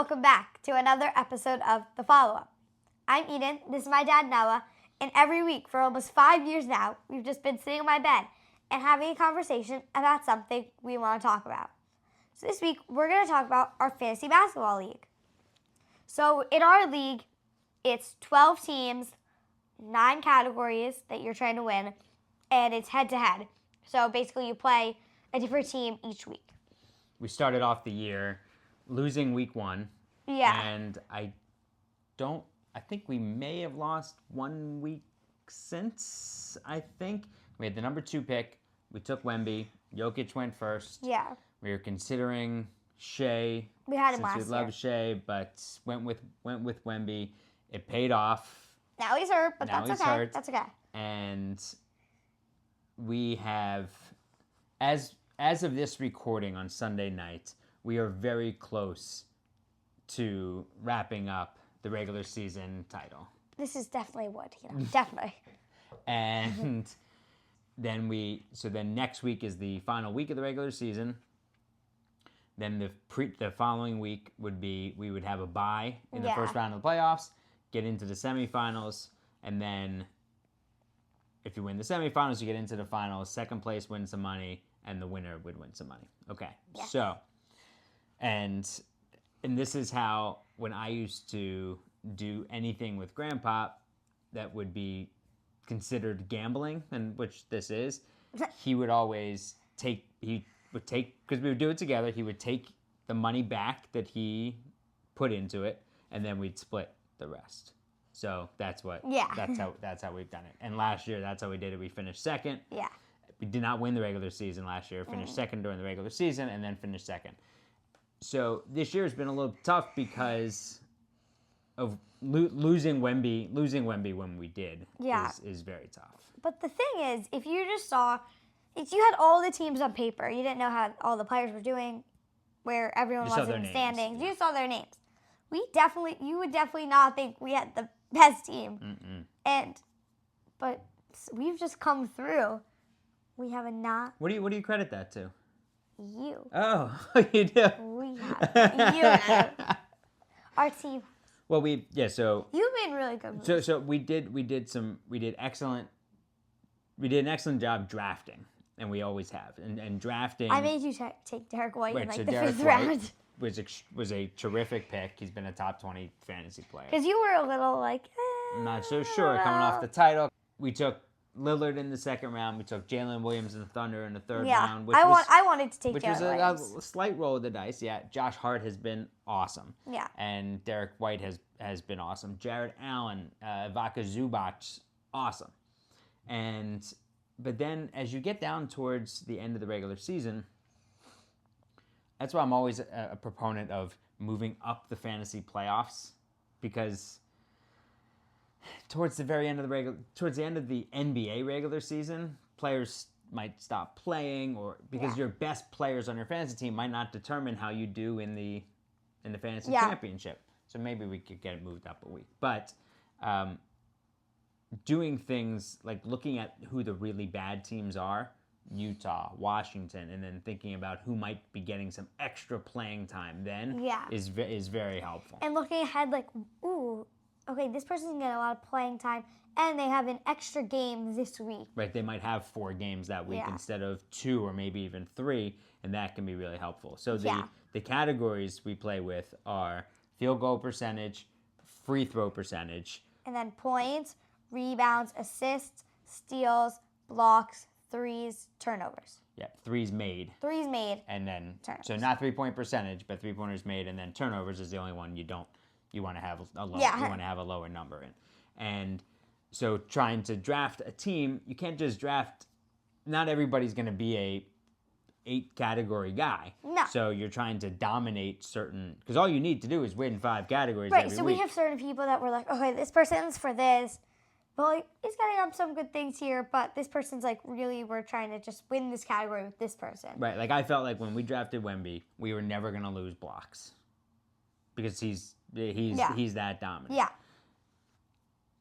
welcome back to another episode of The Follow-Up. I'm Eden, this is my dad Noah, and every week for almost 5 years now, we've just been sitting on my bed and having a conversation about something we want to talk about. So this week, we're going to talk about our fantasy basketball league. So in our league, it's 12 teams, 9 categories that you're trying to win, and it's head-to-head. So basically, you play a different team each week. We started off the year losing week 1. Yeah. And I think we may have lost 1 week since, I think. We had the number 2 pick. We took Wemby. Jokic went first. Yeah. We were considering Shea. We had him last since we love Shea, but went with Wemby. It paid off. Now he's hurt, but that's okay. Hurt. That's okay. And we have, as of this recording on Sunday night, we are very close to wrapping up the regular season title. This is definitely wood, definitely. And then next week is the final week of the regular season. Then the following week we would have a bye in the first round of the playoffs, get into the semifinals, and then if you win the semifinals, you get into the finals. Second place wins some money, and the winner would win some money. Okay, yeah. So, and this is how, when I used to do anything with Grandpa that would be considered gambling, and which this is, he would always take, because we would do it together, he would take the money back that he put into it, and then we'd split the rest. So that's how we've done it. And last year, that's how we did it. We finished second. Yeah. We did not win the regular season last year. Finished second during the regular season, and then finished second. So this year has been a little tough because of losing Wemby when we did. Yeah. is very tough. But the thing is, if you had all the teams on paper, you didn't know how all the players were doing, where everyone was in the standings. You saw their names. You would definitely not think we had the best team. But we've just come through. We have a not. What do you credit that to? You. Oh, you do. We have you. Our team. Well, so you've made really good moves. So we did an excellent job drafting, and we always have. And drafting. I made you take Derek White in the Derek 5th round. Was a terrific pick. He's been a top 20 fantasy player. Because you were a little like, I'm not so sure. Coming off the title, we took Lillard in the 2nd round. We took Jalen Williams and the Thunder in the 3rd round. I wanted to take Jalen Williams. Which was a slight roll of the dice. Yeah, Josh Hart has been awesome. Yeah. And Derek White has been awesome. Jared Allen, Ivica Zubac, awesome. But then as you get down towards the end of the regular season, that's why I'm always a proponent of moving up the fantasy playoffs, because towards the end of the NBA regular season, players might stop playing, or because your best players on your fantasy team might not determine how you do in the fantasy championship. So maybe we could get it moved up a week. But doing things like looking at who the really bad teams are, Utah, Washington, and then thinking about who might be getting some extra playing time then is very helpful. And looking ahead, like, ooh, okay, this person's going to get a lot of playing time, and they have an extra game this week. Right, they might have 4 games that week instead of 2 or maybe even 3, and that can be really helpful. So the categories we play with are field goal percentage, free throw percentage. And then points, rebounds, assists, steals, blocks, threes, turnovers. Yeah, threes made. And then, turnovers. So not 3-point percentage, but 3-pointers made, and then turnovers is the only one you want to have a low. Yeah. You want to have a lower number in. And so trying to draft a team, you can't just draft. Not everybody's going to be a 8-category guy. No. So you're trying to dominate certain, because all you need to do is win 5 categories. Right. Every So week. we have certain people that were like, okay, this person's for this. But like, he's getting up some good things here, but this person's like, really, we're trying to just win this category with this person. Right. Like I felt like when we drafted Wemby, we were never going to lose blocks because he's that dominant.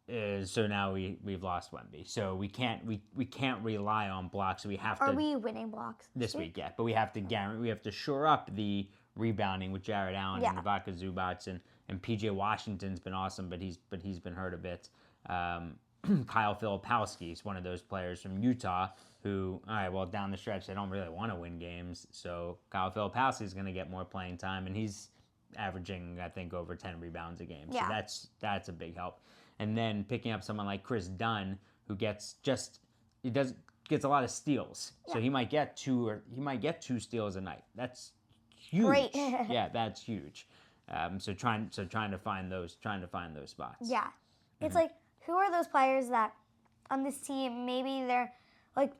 Yeah. So now we've lost Wemby, so we can't rely on blocks. So we have to. Are we winning blocks this week? Yeah, but we have to shore up the rebounding with Jared Allen Yeah. and Vodka Zubac, and PJ Washington's been awesome, but he's been hurt a bit. Kyle Filipowski is one of those players from Utah who, all right, well, down the stretch, they don't really want to win games. So Kyle Filipowski is going to get more playing time, and he's averaging, I think, over 10 rebounds a game. Yeah. So that's a big help. And then picking up someone like Chris Dunn, who gets a lot of steals. So he might get two steals a night. That's huge. Great. Yeah, that's huge. So trying to find those spots. Yeah. It's like, who are those players that on this team, maybe they're like,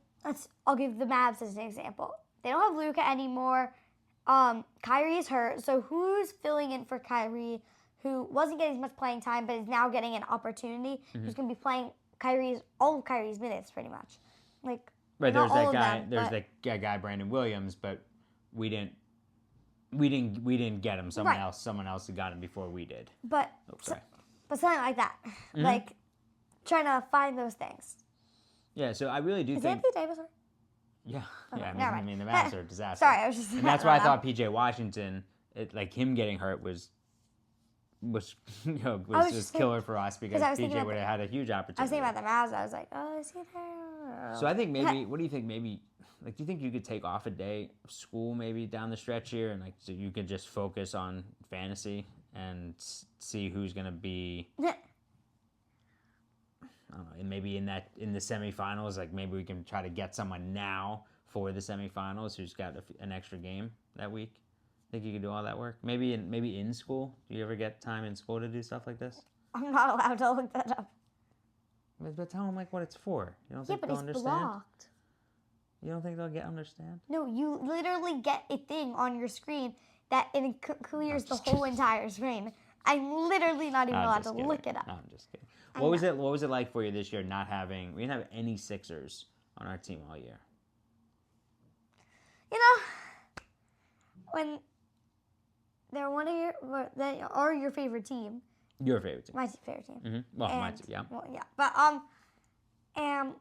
I'll give the Mavs as an example. They don't have Luka anymore. Kyrie's hurt. So who's filling in for Kyrie, who wasn't getting as much playing time, but is now getting an opportunity? Who's going to be playing all of Kyrie's minutes pretty much. Like, right, not there's all that of guy. them, There's but- that guy Brandon Williams, but we didn't get him. Someone else had got him before we did. But Oh, sorry. but something like that. Like trying to find those things. Yeah, so I really do Is think. Anthony Davis hurt? Yeah, Okay, yeah. never I mean, mind. the Mavs are a disaster. Sorry, I was just. And that's why I thought PJ Washington, him getting hurt was was just just killer for us because I was thinking PJ about would have had a huge opportunity. I was thinking about the Mavs. I was like, oh, is he there? So I think maybe. What do you think? Maybe like, do you think you could take off a day of school maybe down the stretch here, and like so you could just focus on fantasy and see who's gonna be. I don't know, and maybe in the semifinals, like maybe we can try to get someone now for the semifinals who's got an extra game that week. Think you could do all that work? Maybe in school. Do you ever get time in school to do stuff like this? I'm not allowed to look that up. But tell them like what it's for. You don't Yeah, think but they'll it's understand? blocked. You don't think they'll understand? No, you literally get a thing on your screen that it clears the just whole entire screen. I'm literally not even I'm allowed just to kidding. look it up. No, I'm just kidding. What was it like for you this year not having? We didn't have any Sixers on our team all year. You know, when they're they are your favorite team. Your favorite team. My favorite team. Mm-hmm. Well, mine And- too. Yeah. Well, yeah, but and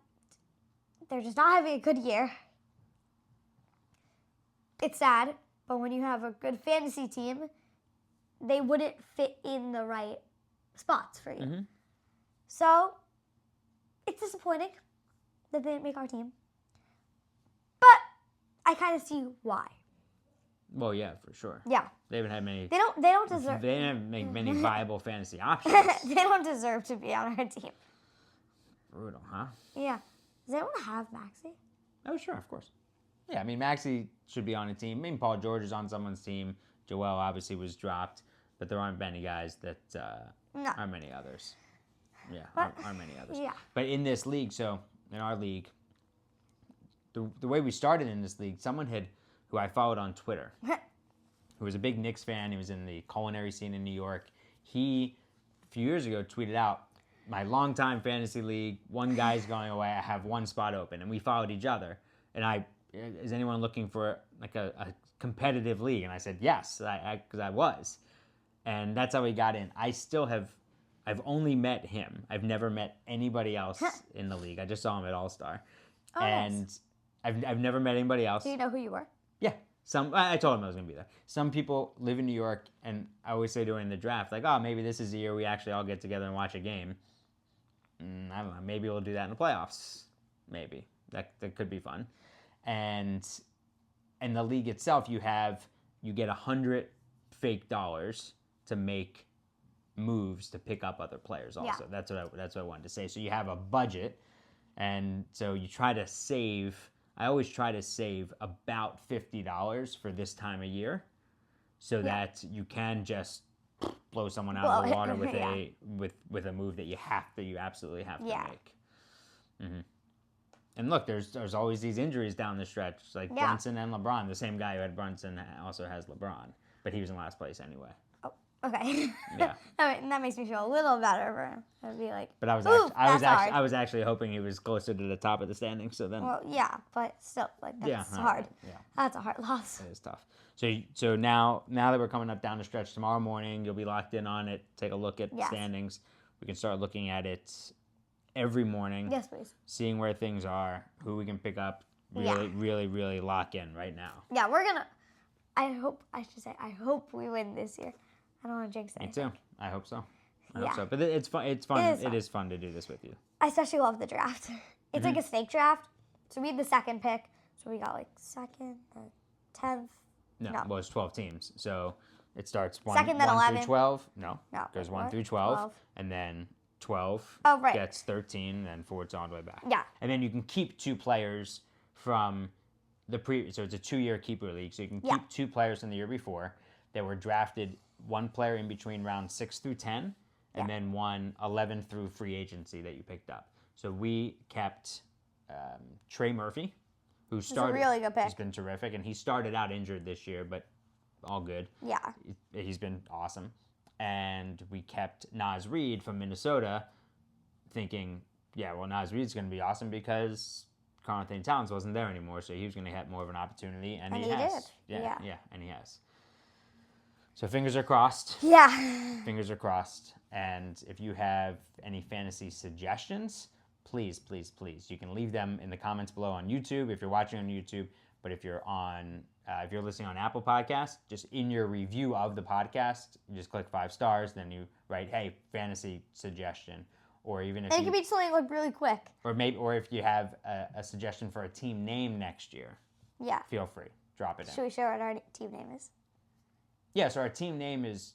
they're just not having a good year. It's sad, but when you have a good fantasy team, they wouldn't fit in the right spots for you. Mm-hmm. So it's disappointing that they didn't make our team, but I kind of see why. Well, yeah, for sure. Yeah, They haven't had many. they don't deserve. They didn't make many viable fantasy options. They don't deserve to be on our team. Brutal, huh? Yeah. Does anyone have Maxi? Oh, sure, of course. Yeah, I mean, Maxey should be on a team. I mean, Paul George is on someone's team. Joel obviously was dropped, but there aren't many guys that No. aren't many others. Yeah, But- aren't many others. Yeah. But in this league, so in our league, the way we started in this league, someone who I followed on Twitter, who was a big Knicks fan. He was in the culinary scene in New York. He, a few years ago, tweeted out, my longtime fantasy league, one guy's going away, I have one spot open. And we followed each other. And is anyone looking for like a competitive league? And I said, yes, because I was. And that's how he got in. I've only met him. I've never met anybody else in the league. I just saw him at All-Star. Oh, And nice. I've never met anybody else. Do you know who you were? Yeah. I told him I was going to be there. Some people live in New York, and I always say during the draft, like, oh, maybe this is the year we actually all get together and watch a game. I don't know. Maybe we'll do that in the playoffs. Maybe. That could be fun. And in the league itself, you get 100 fake dollars to make moves to pick up other players also. Yeah. That's what I wanted to say. So you have a budget, and so you try to save. I always try to save about $50 for this time of year, so that you can just blow someone out of the water with yeah. with a move that you absolutely have to Yeah. make. Mm-hmm. And look, there's always these injuries down the stretch, like Yeah. Brunson and LeBron. The same guy who had Brunson also has LeBron, but he was in last place anyway. Okay. Yeah. That makes me feel a little better for him. I'd be like, But Ooh, that's hard. I was actually hoping he was closer to the top of the standings. So then, well, yeah, but still, like, that's yeah, hard. Yeah, That's a hard loss. it is tough. So now that we're coming up down the stretch tomorrow morning, you'll be locked in on it. Take a look at Yes. standings. We can start looking at it every morning. Yes, please. Seeing where things are, who we can pick up. Yeah. Really, really, really lock in right now. Yeah, we're gonna. I hope we win this year. I don't want to jinx Me anything. too. I hope so. I Yeah. hope so. But it's fun. It's fun. It is fun to do this with you. I especially love the draft. It's like a snake draft. So we had the second pick. So we got like second, 10th. No, well, it's 12 teams. So it starts Second, then 1 11. through 12. No, No, goes wait, 1 what? through 12, 12. and then 12 Oh, right. gets 13, and then forwards all the way back. Yeah. And then you can keep 2 players from the so it's a 2-year keeper league. So you can keep 2 players from the year before that were drafted, 1 player in between rounds 6 through 10, and then 1 11 through free agency that you picked up. So we kept Trey Murphy, who started. It's a really good pick. He's been terrific, and he started out injured this year, but all good. Yeah. He's been awesome. And we kept Naz Reid from Minnesota, thinking, yeah, well, Naz Reid's going to be awesome because Karl Anthony Towns wasn't there anymore, so he was going to get more of an opportunity, and he has. Did. Yeah, and he has. So fingers are crossed. Yeah. Fingers are crossed. And if you have any fantasy suggestions, please, please, please, you can leave them in the comments below on YouTube if you're watching on YouTube. But if you're if you're listening on Apple Podcasts, just in your review of the podcast, you just click 5 stars, then you write, "Hey, fantasy suggestion," or even if And it can be something like really quick. or if you have a suggestion for a team name next year, Yeah. feel free, drop it in. Should we share what our team name is? Yeah, so our team name is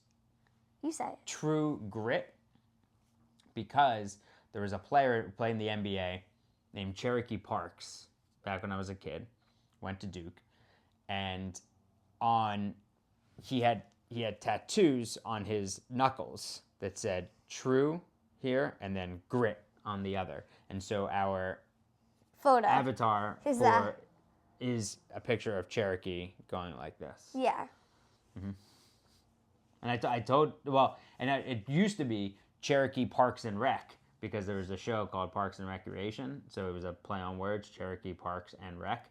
You say it. True Grit, because there was a player who played in the NBA named Cherokee Parks back when I was a kid, went to Duke, and he had tattoos on his knuckles that said True here and then Grit on the other. And so our Photo. avatar Is is a picture of Cherokee going like this. Yeah. And it used to be Cherokee Parks and Rec, because there was a show called Parks and Recreation. So it was a play on words, Cherokee Parks and Rec.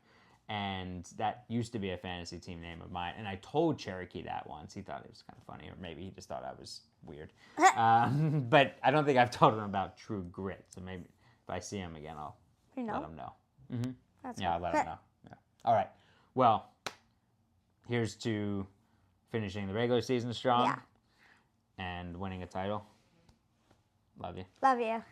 And that used to be a fantasy team name of mine. And I told Cherokee that once. He thought it was kind of funny, or maybe he just thought I was weird. But I don't think I've told him about True Grit. So maybe if I see him again, I'll let him know. Yeah, I'll let him know. Yeah. All right. Well, here's to finishing the regular season strong and winning a title. Love you. Love you.